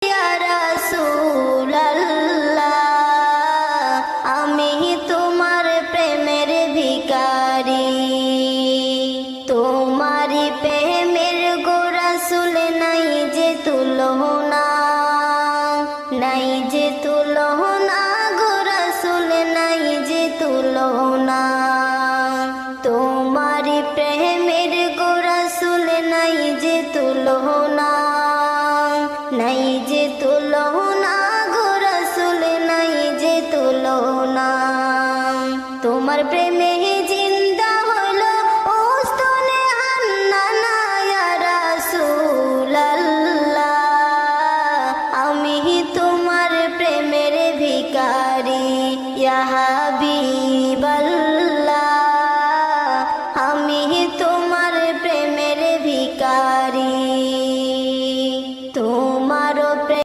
ইয়া রাসূলাল্লাহ, আমি তোমার প্রেমের ভিখারি। তোমারি প্রেমের গো রাসূল নাই যে তুলনা, নাই যে তুলনা গো রাসূল নাই যে তুলনা। তোমারি প্রেমের গো রাসূল নাই যে তুলনা, নাই যে তুলনা গো রাসূল নাই যে তুলনা। তোমার প্রেমে